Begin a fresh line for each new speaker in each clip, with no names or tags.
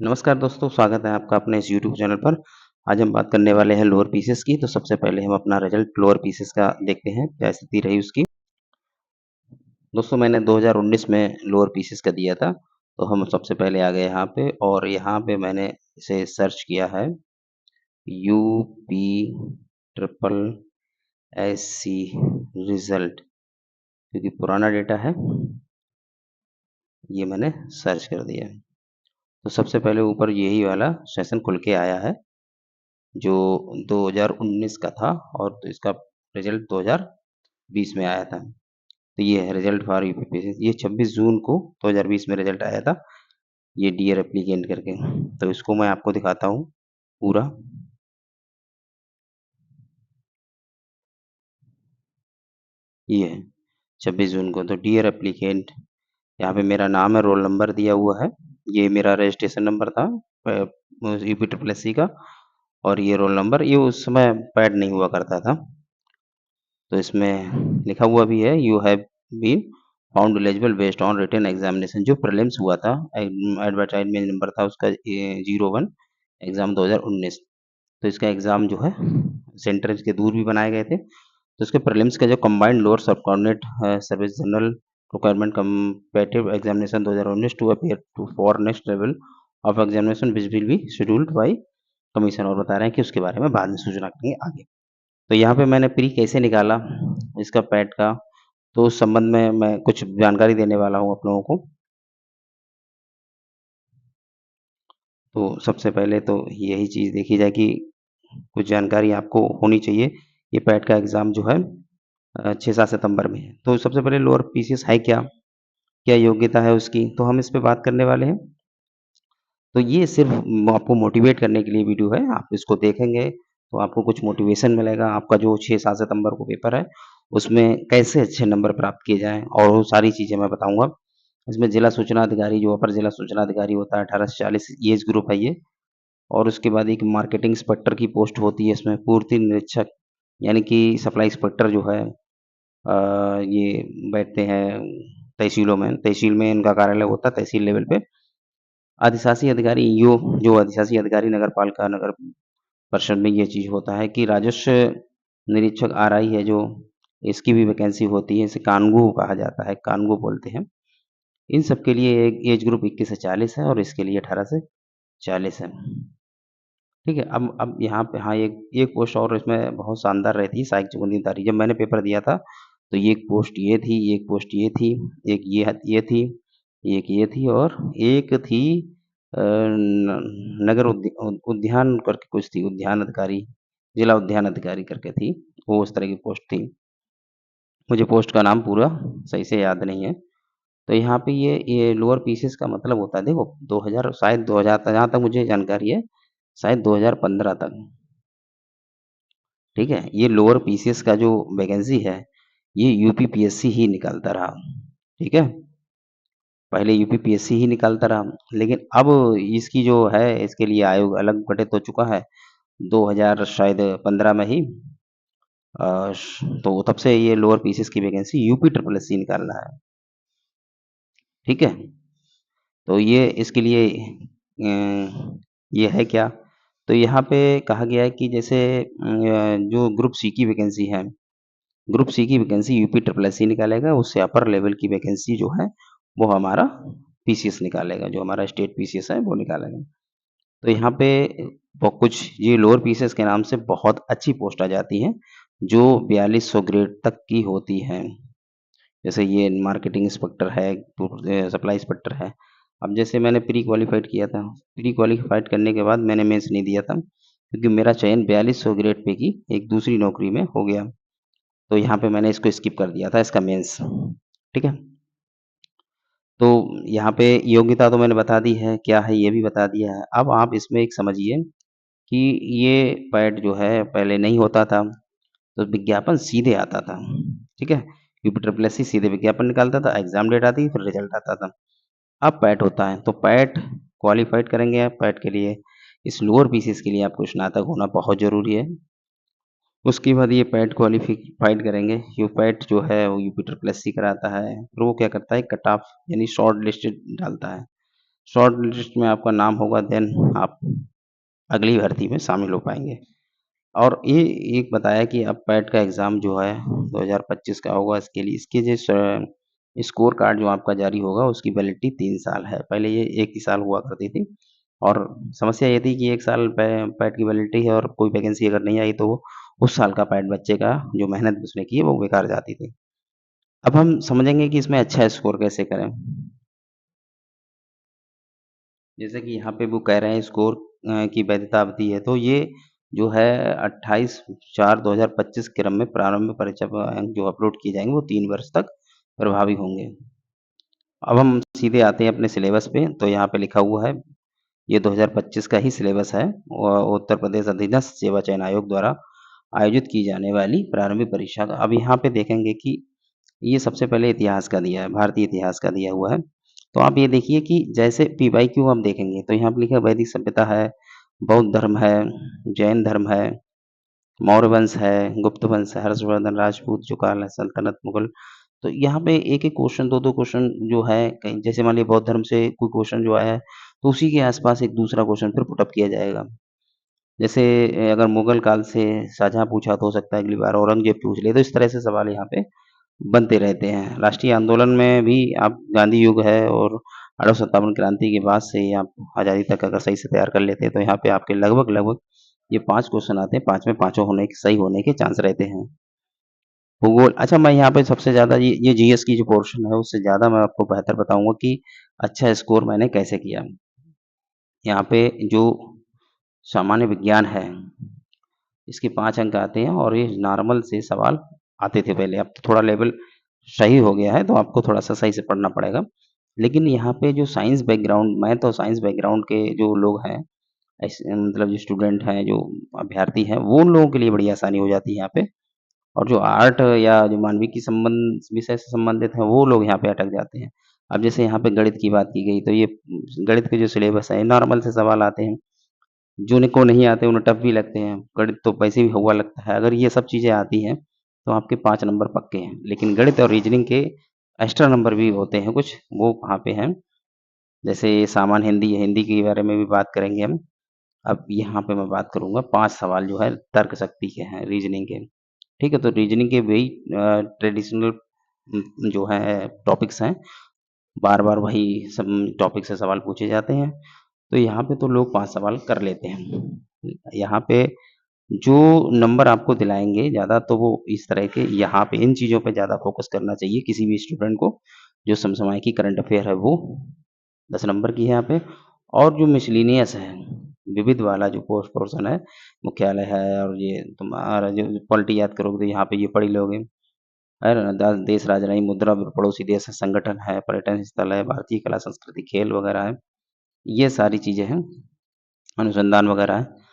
नमस्कार दोस्तों, स्वागत है आपका अपने इस यूट्यूब चैनल पर। आज हम बात करने वाले हैं लोअर पीसेस की। तो सबसे पहले हम अपना रिजल्ट लोअर पीसेस का देखते हैं, क्या स्थिति रही उसकी। दोस्तों मैंने 2019 में लोअर पीसेस का दिया था, तो हम सबसे पहले आ गए यहाँ पे और यहाँ पे मैंने इसे सर्च किया है UP triple S C result, क्योंकि पुराना डेटा है, ये मैंने सर्च कर दिया। तो सबसे पहले ऊपर यही वाला सेशन खुल के आया है जो 2019 का था और तो इसका रिजल्ट 2020 में आया था। तो ये है रिजल्ट फॉर यूपीपीएससी, ये 26 जून को 2020 में रिजल्ट आया था, ये डियर एप्लीकेंट करके। तो इसको मैं आपको दिखाता हूँ पूरा। ये है 26 जून को। तो डियर एप्लीकेंट, यहाँ पे मेरा नाम है, रोल नंबर दिया हुआ है, ये मेरा रजिस्ट्रेशन नंबर था यूपी ट्रिपल एस सी का, और ये रोल नंबर, ये उस समय पैड नहीं हुआ करता था। तो इसमें लिखा हुआ भी है you have been found eligible based on written examination, जो प्रीलिम्स हुआ था, एडवर्टाइजमेंट नंबर था उसका 01 एग्जाम 2019। तो इसका एग्जाम जो है सेंटर के दूर भी बनाए गए थे। तो इसके प्रीलिम्स का जो combined lower sub coordinate service general requirement competitive examination 2019 to appear to for next level of examination which will be scheduled by commission, और बता रहे हैं कि उसके बारे में बाद में सूचना करेंगे आगे। तो यहाँ पे मैंने प्री कैसे निकाला इसका पैट का, तो उस संबंध में मैं कुछ जानकारी देने वाला हूँ आप लोगों को। तो सबसे पहले तो यही चीज़ देखी जाए कि कुछ जानकारी आपको होनी चाहिए। ये पैट का एग्ज़ाम जो है 6-7 सितंबर में है। तो सबसे पहले लोअर पीसीएस है क्या? क्या योग्यता है उसकी? तो हम इस पे बात करने वाले हैं। तो ये सिर्फ़ आपको मोटिवेट करने के लिए वीडियो है। आप इसको देखेंगे तो आपको कुछ मोटिवेशन मिलेगा। आपका जो 6-7 सितंबर को पेपर है, उसमें कैसे अच्छे नंबर प्राप्त किए जाएँ और वो सारी चीज़ें मैं बताऊँगा। इसमें जिला सूचना अधिकारी, जो अपर जिला सूचना अधिकारी होता है, 18 से 40 एज ग्रुप है ये। और उसके बाद एक मार्केटिंग इंस्पेक्टर की पोस्ट होती है इसमें, पूर्ति निरीक्षक, यानी कि सप्लाई इंस्पेक्टर जो है ये बैठते हैं तहसीलों में। तहसील में इनका कार्यालय होता है, तहसील लेवल पे। अधिशासी अधिकारी ईओ, जो अधिशासी अधिकारी नगर पालिका नगर परिषद में ये चीज़ होता है कि राजस्व निरीक्षक आरआई है जो, इसकी भी वैकेंसी होती है। इसे कानगो कहा जाता है, कानगो बोलते हैं। इन सब के लिए एक एज ग्रुप 21 से 40 है और इसके लिए 18 से 40 है। ठीक है, अब यहाँ पे हाँ, एक एक पोस्ट और इसमें बहुत शानदार रहती है, सहायक चुकंदी अधिकारी। जब मैंने पेपर दिया था, तो ये एक पोस्ट ये थी, एक पोस्ट ये थी, एक ये थी, एक ये थी और एक थी नगर उद्यान करके कुछ थी, उद्यान अधिकारी, जिला उद्यान अधिकारी करके थी, वो उस तरह की पोस्ट थी। मुझे पोस्ट का नाम पूरा सही से याद नहीं है। तो यहाँ पे ये लोअर पीसेस का मतलब होता है, देखो 2000, शायद 2000 तक, जहाँ तक मुझे जानकारी है, शायद 2015 तक, ठीक है, ये लोअर पीसीएस का जो वैकेंसी है, ये यूपीपीएससी ही निकालता रहा। ठीक है, पहले यूपीपीएससी ही निकालता रहा, लेकिन अब इसकी जो है, इसके लिए आयोग अलग गठित हो चुका है 2000 शायद 15 में ही। तो तब से ये लोअर पीसीएस की वैकेंसी यूपी ट्रिपल एससी निकाल रहा है। ठीक है, तो ये इसके लिए ये है क्या? तो यहाँ पे कहा गया है कि जैसे जो ग्रुप सी की वैकेंसी है, ग्रुप सी की वैकेंसी यूपी ट्रिपल एससी निकालेगा, उससे अपर लेवल की वैकेंसी जो है वो हमारा पीसीएस निकालेगा, जो हमारा स्टेट पीसीएस है वो निकालेगा। तो यहाँ पे कुछ ये लोअर पीसीएस के नाम से बहुत अच्छी पोस्ट आ जाती हैं, जो 4200 ग्रेड तक की होती हैं। जैसे ये मार्केटिंग इंस्पेक्टर है, सप्लाई इंस्पेक्टर है। अब जैसे मैंने प्री क्वालिफाइड किया था, प्री क्वालिफाइड करने के बाद मैंने मेंस नहीं दिया था, क्योंकि मेरा चयन 4200 ग्रेड पे की एक दूसरी नौकरी में हो गया। तो यहाँ पे मैंने इसको स्किप कर दिया था, इसका मेंस। ठीक है, तो यहाँ पे योग्यता तो मैंने बता दी है, क्या है ये भी बता दिया है। अब आप इसमें एक समझिए कि ये पैड जो है पहले नहीं होता था, तो विज्ञापन सीधे आता था। ठीक है, यूपी ट्रिपल एससी सीधे विज्ञापन निकालता था, एग्जाम डेट आती फिर रिजल्ट आता था। अब पैट होता है, तो पैट क्वालिफाइड करेंगे आप पैट के लिए, इस लोअर पीसीएस के लिए आपको स्नातक होना बहुत ज़रूरी है। उसके बाद ये पैट क्वालिफाइड करेंगे, ये पैट जो है वो यूपी ट्रिपल एससी कराता है, फिर वो क्या करता है, कट ऑफ यानी शॉर्ट लिस्टेड डालता है। शॉर्ट लिस्ट में आपका नाम होगा, देन आप अगली भर्ती में शामिल हो पाएँगे। और ये एक बताया कि अब पैट का एग्ज़ाम जो है 2025 का होगा, इसके लिए इसके जो स्कोर कार्ड जो आपका जारी होगा उसकी वैलिडिटी 3 साल है। पहले ये 1 ही साल हुआ करती थी और समस्या ये थी कि 1 साल पैट की वैलिडिटी है और कोई वैकेंसी अगर नहीं आई तो वो उस साल का पैट बच्चे का जो मेहनत उसने की है वो बेकार जाती थी। अब हम समझेंगे कि इसमें अच्छा स्कोर कैसे करें। जैसे कि यहाँ पे वो कह रहे हैं स्कोर की वैधता अवधि है, तो ये जो है 28/4/2025 क्रम में प्रारंभिक परीक्षा अंक जो अपलोड किए जाएँगे वो 3 वर्ष तक प्रभावी होंगे। अब हम सीधे आते हैं अपने सिलेबस पे, तो यहाँ पे लिखा हुआ है, ये 2025 का ही सिलेबस है। उत्तर प्रदेश अधीनस्थ सेवा चयन आयोग द्वारा आयोजित की जाने वाली प्रारंभिक परीक्षा का। अब यहाँ पे देखेंगे कि ये सबसे पहले इतिहास का दिया है, भारतीय इतिहास का दिया हुआ है। तो आप ये देखिए कि जैसे पीवाईक्यू हम देखेंगे तो यहाँ पे लिखा है वैदिक सभ्यता है, बौद्ध धर्म है, जैन धर्म है, मौर्य वंश है, गुप्त वंश है, हर्षवर्धन, राजपूत जो काल है, सल्तनत, मुगल। तो यहाँ पे एक-एक क्वेश्चन, 2-2 क्वेश्चन जो है कहीं जैसे मान लीजिए बौद्ध धर्म से कोई क्वेश्चन जो आया है, तो उसी के आस-पास एक दूसरा क्वेश्चन फिर पुट अप किया जाएगा। जैसे अगर मुगल काल से शाहजहाँ पूछा तो हो सकता है अगली बार औरंगज़ेब पूछ ले, तो इस तरह से सवाल यहाँ पे बनते रहते हैं। राष्ट्रीय आंदोलन में भी आप गांधी युग है और 1857 क्रांति के बाद से आप आज़ादी तक अगर सही से तैयार कर लेते हैं, तो यहाँ पे आपके लगभग-लगभग ये 5 क्वेश्चन आते हैं, 5 में पाँचों होने के सही होने के चांस रहते हैं। भूगोल अच्छा मैं यहाँ पे सबसे ज़्यादा ये जीएस की जो पोर्शन है, उससे ज़्यादा मैं आपको बेहतर बताऊँगा कि अच्छा स्कोर मैंने कैसे किया। यहाँ पे जो सामान्य विज्ञान है, इसके 5 अंक आते हैं और ये नॉर्मल से सवाल आते थे पहले, अब तो थोड़ा लेवल सही हो गया है, तो आपको थोड़ा-सा सही से पढ़ना पड़ेगा। लेकिन यहाँ पे जो साइंस बैकग्राउंड मैथ और साइंस बैकग्राउंड के जो लोग हैं, ऐसे मतलब जो स्टूडेंट हैं, जो अभ्यर्थी हैं, वो उन लोगों के लिए बड़ी आसानी हो जाती है यहाँ पे। और जो आर्ट या जो मानविकी संबंध विषय से संबंधित हैं, वो लोग यहाँ पे अटक जाते हैं। अब जैसे यहाँ पे गणित की बात की गई, तो ये गणित के जो सिलेबस है, नॉर्मल से सवाल आते हैं। जिनको नहीं आते उन्हें टफ़ भी लगते हैं। गणित तो वैसे भी हौवा लगता है। अगर ये सब चीज़ें आती हैं, तो आपके 5 नंबर पक्के हैं। लेकिन गणित और रीज़निंग के एक्स्ट्रा नंबर भी होते हैं कुछ, वो कहाँ पे हैं? जैसे सामान्य हिंदी है, हिंदी के बारे में भी बात करेंगे हम। अब यहाँ पे मैं बात करूँगा 5 सवाल जो है तर्क शक्ति के हैं, रीज़निंग के। ठीक है? तो रीज़निंग के वही ट्रेडिशनल जो है टॉपिक्स हैं, बार-बार वही सब टॉपिक से सवाल पूछे जाते हैं। तो यहाँ पे तो लोग 5 सवाल कर लेते हैं। यहाँ पे जो नंबर आपको दिलाएँगे ज़्यादा तो वो इस तरह के यहाँ पे इन चीज़ों पे ज़्यादा फ़ोकस करना चाहिए किसी भी स्टूडेंट को, जो समसामयिक की करंट अफ़ेयर है वो 10 नंबर की है यहाँ पे और जो मिसलेनियस है, विविध वाला जो पोर्शन है, मुख्यालय है और ये तुम्हारा जो पॉलिटी याद करोगे तो यहाँ पे ये पढ़ ही लोगे। है ना? देश, राजनयिक मुद्रा, पड़ोसी देश है, संगठन है, पर्यटन स्थल है, भारतीय कला संस्कृति, खेल वगैरह है। ये सारी चीज़ें हैं, अनुसंधान वगैरह है।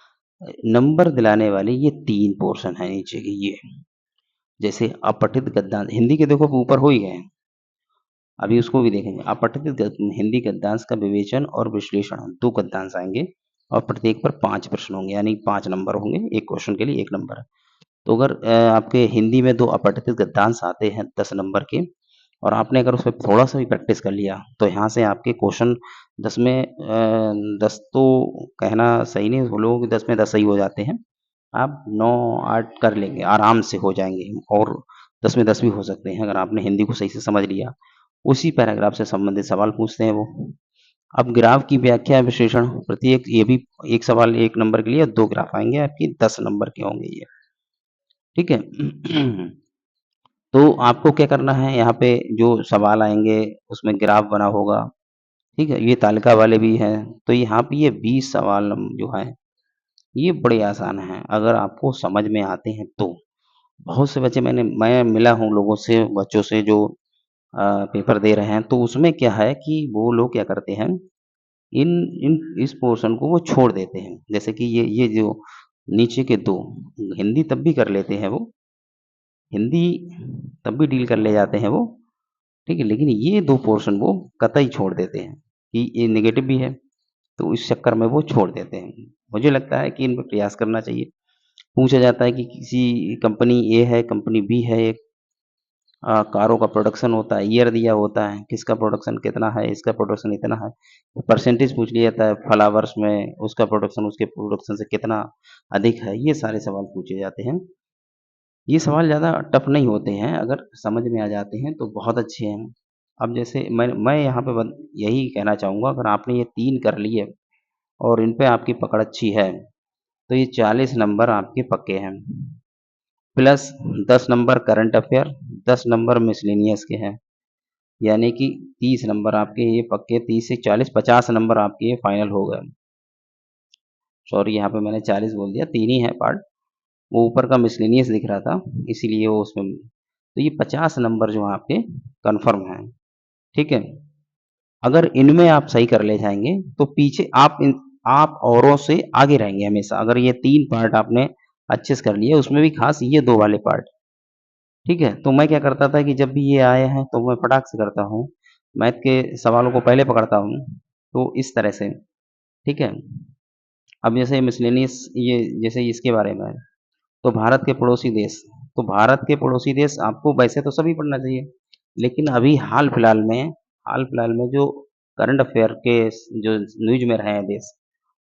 नंबर दिलाने वाले ये 3 पोर्शन हैं नीचे के ये। जैसे अपठित गद्यांश हिंदी के देखो ऊपर हो ही गए हैं, अभी उसको भी देखेंगे। अपठित हिंदी गद्यांश का विवेचन और विश्लेषण 2 गद्यांश आएँगे और प्रत्येक पर 5 प्रश्न होंगे, यानी 5 नंबर होंगे, 1 क्वेश्चन के लिए 1 नंबर। तो अगर आपके हिंदी में 2 अपठित गद्यांश आते हैं 10 नंबर के और आपने अगर उसपे थोड़ा-सा भी प्रैक्टिस कर लिया, तो यहाँ से आपके क्वेश्चन 10 में 10 तो कहना सही नहीं, लोगों के 10 में 10 सही हो जाते हैं। आप 9-8 कर लेंगे, आराम से हो जाएँगे और 10 में 10 भी हो सकते हैं, अगर आपने हिंदी को सही से समझ लिया। उसी पैराग्राफ से संबंधित सवाल पूछते हैं वो। अब ग्राफ की व्याख्या विश्लेषण प्रत्येक ये भी 1 सवाल 1 नंबर के लिए 2 ग्राफ आएँगे आपके 10 नंबर के होंगे ये, ठीक है? तो आपको क्या करना है यहाँ पे जो सवाल आएँगे उसमें ग्राफ बना होगा, ठीक है? ये तालिका वाले भी हैं, तो यहाँ पे ये 20 सवाल जो हैं, ये बड़े आसान हैं, अगर आपको समझ में आते हैं तो। बहुत से बच्चे मैं मिला हूँ लोगों से, बच्चों से जो पेपर दे रहे हैं, तो उसमें क्या है कि वो लोग क्या करते हैं, इन इन इस पोर्शन को वो छोड़ देते हैं। जैसे कि ये जो नीचे के 2 हिंदी तब भी कर लेते हैं वो, हिंदी तब भी डील कर ले जाते हैं वो, ठीक है? लेकिन ये 2 पोर्शन वो कतई छोड़ देते हैं कि ये नेगेटिव भी है, तो इस चक्कर में वो छोड़ देते हैं। मुझे लगता है कि इन पे प्रयास करना चाहिए। पूछा जाता है कि किसी कंपनी ए है, कंपनी बी है एक, कारों का प्रोडक्शन होता है, ईयर दिया होता है, किसका प्रोडक्शन कितना है, इसका प्रोडक्शन इतना है, तो परसेंटेज पूछ लिया जाता है, फला वर्ष में उसका प्रोडक्शन उसके प्रोडक्शन से कितना अधिक है, ये सारे सवाल पूछे जाते हैं। ये सवाल ज़्यादा टफ नहीं होते हैं, अगर समझ में आ जाते हैं तो बहुत अच्छे हैं। अब जैसे मैं यहाँ पे यही कहना चाहूँगा, अगर आपने ये 3 कर लिए और इन पे आपकी पकड़ अच्छी है, तो ये 40 नंबर आपके पक्के हैं। Plus 10 number current affair, 10 number miscellaneous के हैं। यानी कि 30 नंबर आपके ये पक्के, 30 से 40 50 नंबर आपके ये फाइनल हो गए। सॉरी, यहाँ पे मैंने 40 बोल दिया, 3 ही है पार्ट। वो ऊपर का मिसलेनियस दिख रहा था, इसीलिए वो उसमें, तो ये 50 नंबर जो हैं आपके कन्फर्म हैं। ठीक है? अगर इनमें आप सही कर ले जाएँगे, तो पीछे आप औरों से आगे रहेंगे हमेशा। अगर ये 3 पार्ट आपने अच्छे से कर लिए, उसमें भी खास ये 2 वाले पार्ट, ठीक है? तो मैं क्या करता था कि जब भी ये आए हैं, तो मैं फटाक से करता हूँ। मैथ के सवालों को पहले पकड़ता हूँ, तो इस तरह से, ठीक है? अब जैसे मिसलेनियस, ये जैसे इसके बारे में है, तो भारत के पड़ोसी देश, तो भारत के पड़ोसी देश आपको वैसे तो सभी पढ़ना चाहिए, लेकिन अभी हाल-फिलहाल में जो करंट अफ़ेयर के जो न्यूज़ में रहे हैं देश,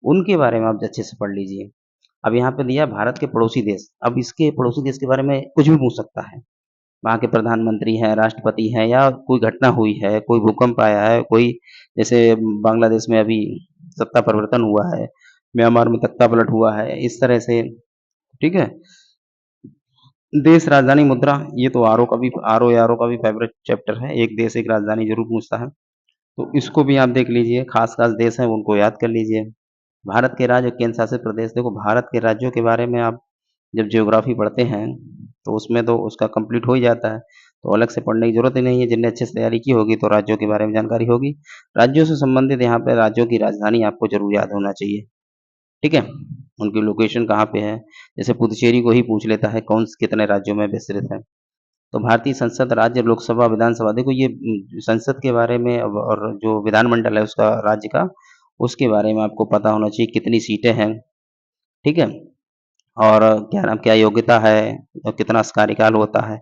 उनके बारे में आप अच्छे से पढ़ लीजिए। अब यहाँ पे दिया भारत के पड़ोसी देश, अब इसके पड़ोसी देश के बारे में कुछ भी पूछ सकता है। वहाँ के प्रधानमंत्री हैं, राष्ट्रपति हैं, या कोई घटना हुई है, कोई भूकंप आया है, कोई जैसे बांग्लादेश में अभी सत्ता परिवर्तन हुआ है, म्यांमार में तख्ता पलट हुआ है, इस तरह से, ठीक है? देश, राजधानी, मुद्रा, ये तो आरओ का भी फ़ेवरेट चैप्टर है, एक देश एक राजधानी ज़रूर पूछता है, तो इसको भी आप देख लीजिए, खास-खास देश हैं उनको याद कर लीजिए। भारत के राज्य और केंद्र शासित प्रदेश, देखो भारत के राज्यों के बारे में आप जब ज्योग्राफी पढ़ते हैं, तो उसमें तो उसका कंप्लीट हो ही जाता है, तो अलग से पढ़ने की ज़रूरत ही नहीं है, जिनने अच्छे से तैयारी की होगी तो राज्यों के बारे में जानकारी होगी। राज्यों से संबंधित यहाँ पे राज्यों की राजधानी आपको ज़रूर याद होना चाहिए, ठीक है? उनकी लोकेशन कहाँ पे है, जैसे पुदुचेरी को ही पूछ लेता है कौन कितने राज्यों में विस्तृत है। तो भारतीय संसद, राज्य, लोकसभा, विधानसभा, देखो ये संसद के बारे में और जो विधानमंडल है उसका राज्य का, उसके बारे में आपको पता होना चाहिए, कितनी सीटें हैं, ठीक है? और क्या योग्यता है और कितना कार्यकाल होता है,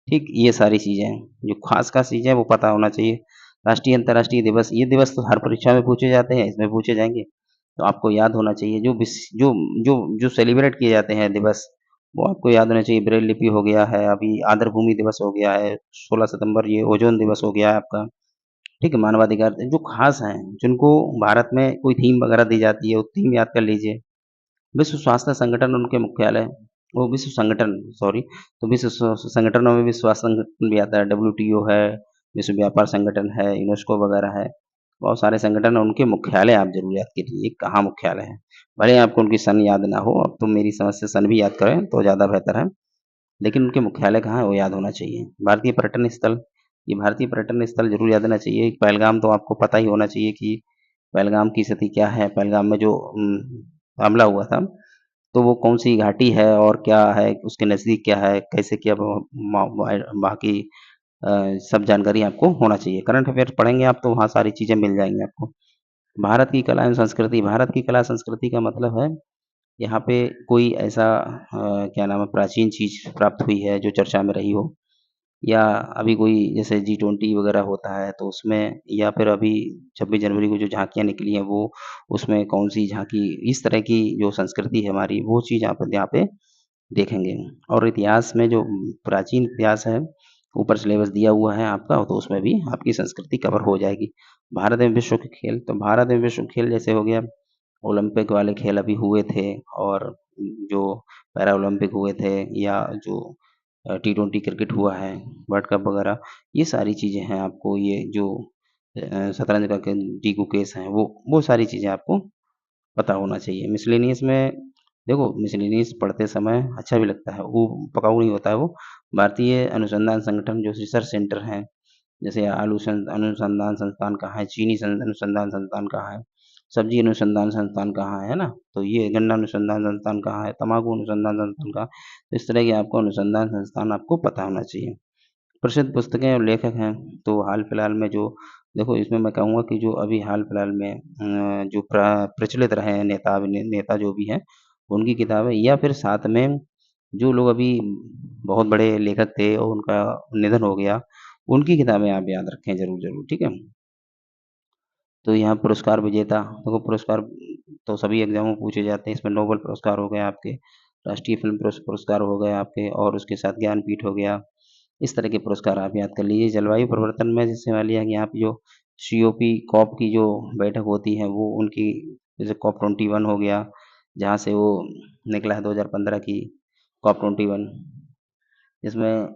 ठीक? ये सारी चीज़ें, जो ख़ास-ख़ास चीज़ें हैं वो पता होना चाहिए। राष्ट्रीय, अंतर्राष्ट्रीय दिवस, ये दिवस तो हर परीक्षा में पूछे जाते हैं, इसमें पूछे जाएँगे, तो आपको याद होना चाहिए। जो विस जो सेलिब्रेट किए जाते हैं दिवस, वो आपको याद होना चाहिए। ब्रेल लिपि हो गया है, अभी आर्द्र भूमि दिवस हो गया है, 16 सितंबर ये ओज़ोन दिवस हो गया है आपका, ठीक है? मानवाधिकार जो ख़ास हैं, जिनको भारत में कोई थीम वगैरह दी जाती है, वो थीम याद कर लीजिए। विश्व स्वास्थ्य संगठन उनके मुख्यालय, वो विश्व संगठन, सॉरी, तो विश्व संगठनों में विश्व स्वास्थ्य संगठन भी आता है, डब्ल्यूटीओ है, विश्व व्यापार संगठन है, यूनेस्को वगैरह है, बहुत सारे संगठन हैं, उनके मुख्यालय आप ज़रूर याद कीजिए, कहाँ मुख्यालय है। भले ही आपको उनकी सन याद ना हो, अब तो मेरी समझ से सन भी याद करें तो ज़्यादा बेहतर है, लेकिन उनके मुख्यालय कहाँ है वो याद होना चाहिए। भारतीय पर्यटन स्थल, ये भारतीय पर्यटन स्थल ज़रूर याद होना चाहिए। पहलगाम तो आपको पता ही होना चाहिए कि पहलगाम की स्थिति क्या है, पहलगाम में जो हमला हुआ था, तो वो कौन-सी घाटी है और क्या है, उसके नज़दीक क्या है, कैसे क्या वहाँ की अ, सब जानकारी आपको होना चाहिए। करंट अफ़ेयर्स पढ़ेंगे आप तो वहाँ सारी चीज़ें मिल जाएँगी आपको। भारत की कला एवं संस्कृति, भारत की कला संस्कृति का मतलब है, यहाँ पे कोई ऐसा क्या नाम है, प्राचीन चीज़ प्राप्त हुई है जो चर्चा में रही हो, या अभी कोई जैसे जी20 वगैरह होता है तो उसमें, या फिर अभी 26 जनवरी को जो झाँकियाँ निकली हैं वो, उसमें कौन-सी झाँकी, इस तरह की जो संस्कृति है हमारी, वो चीज़ आप यहाँ पे देखेंगे। और इतिहास में जो प्राचीन इतिहास है, ऊपर सिलेबस दिया हुआ है आपका, तो उसमें भी आपकी संस्कृति कवर हो जाएगी। भारत में विश्व के खेल, तो भारत में विश्व खेल जैसे हो गया, ओलंपिक वाले खेल अभी हुए थे, और जो पैरा ओलंपिक हुए थे, या जो टी20 क्रिकेट हुआ है, वर्ल्ड कप वगैरह, ये सारी चीज़ें हैं आपको, ये जो शतरंज का टीकू केस हैं, वो सारी चीज़ें आपको पता होना चाहिए। मिसलेनियस में देखो, मिसलेनियस पढ़ते समय अच्छा भी लगता है, वो पकाऊ नहीं होता है वो। भारतीय अनुसंधान संगठन जो रिसर्च सेंटर हैं, जैसे अनुसंधान संस्थान कहाँ है, चीनी अनुसंधान संस्थान कहाँ है, सब्जी अनुसंधान संस्थान कहाँ है ना? तो ये गन्ना अनुसंधान संस्थान कहाँ है, तम्बाकू अनुसंधान संस्थान कहाँ है, तो इस तरह के आपको अनुसंधान संस्थान आपको पता होना चाहिए। प्रसिद्ध पुस्तकें और लेखक हैं, तो हाल-फिलहाल में जो, देखो इसमें मैं कहूँगा कि जो अभी हाल-फिलहाल में जो प्रचलित रहे हैं नेता जो भी हैं, उनकी किताबें, या फिर साथ में जो लोग अभी बहुत बड़े लेखक थे और उनका निधन हो गया, उनकी किताबें आप याद रखें ज़रूर, ठीक है? तो यहाँ पुरस्कार विजेता, देखो पुरस्कार तो सभी एग्ज़ामों में पूछे जाते हैं, इसमें नोबेल पुरस्कार हो गए आपके, राष्ट्रीय फ़िल्म पुरस्कार हो गए आपके और उसके साथ ज्ञानपीठ हो गया। इस तरह के पुरस्कार आप याद कर लीजिए। जलवायु परिवर्तन में जैसे मान लिया कि यहाँ पे जो सीओपी कॉप की जो बैठक होती है वो उनकी, जैसे कॉप 21 हो गया, जहाँ से वो निकला है 2015 की कॉप 21, जिसमें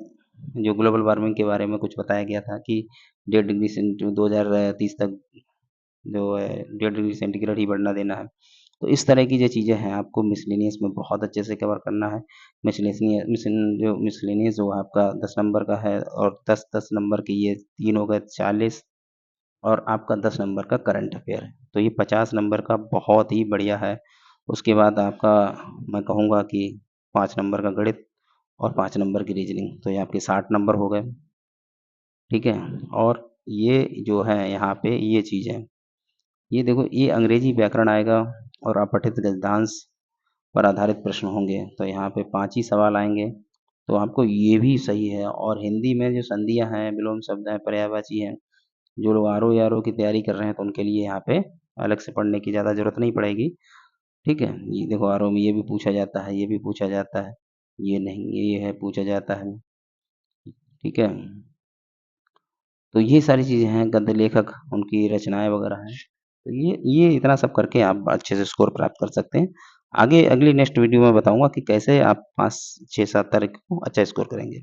जो ग्लोबल वार्मिंग के बारे में कुछ बताया गया था कि 2030 तक जो है 1.5 डिग्री सेंटीग्रेड ही बढ़ना देना है। तो इस तरह की जो चीज़ें हैं आपको मिसलेनियस में बहुत अच्छे से कवर करना है। मिसलेनियस जो आपका 10 नंबर का है और 10-10 नंबर के ये 3 हो गए 40 और आपका 10 नंबर का करंट अफेयर है। तो ये 50 नंबर का बहुत ही बढ़िया है। उसके बाद आपका मैं कहूँगा कि 5 नंबर का गणित और 5 नंबर की रीज़निंग, तो ये आपके 60 नंबर हो गए, ठीक है? और ये जो है यहाँ पे ये चीज़ है। ये देखो ये अंग्रेजी व्याकरण आएगा और अपठित गद्यांश पर आधारित प्रश्न होंगे, तो यहाँ पे 5 ही सवाल आएँगे, तो आपको ये भी सही है। और हिंदी में जो संधियाँ हैं, विलोम शब्द हैं, पर्यायवाची हैं, जो लोग आरओ की तैयारी कर रहे हैं तो उनके लिए यहाँ पे अलग से पढ़ने की ज़्यादा ज़रूरत नहीं पड़ेगी, ठीक है? ये देखो आरओ में ये भी पूछा जाता है, ये भी पूछा जाता है, ये नहीं, ये है पूछा जाता है, ठीक है? तो ये सारी चीज़ें हैं, गद्य लेखक, उनकी रचनाएँ वगैरह हैं। तो ये इतना सब करके आप अच्छे से स्कोर प्राप्त कर सकते हैं। आगे अगली नेक्स्ट वीडियो में बताऊँगा कि कैसे आप 5, 6, 7 तारीख को अच्छा स्कोर करेंगे।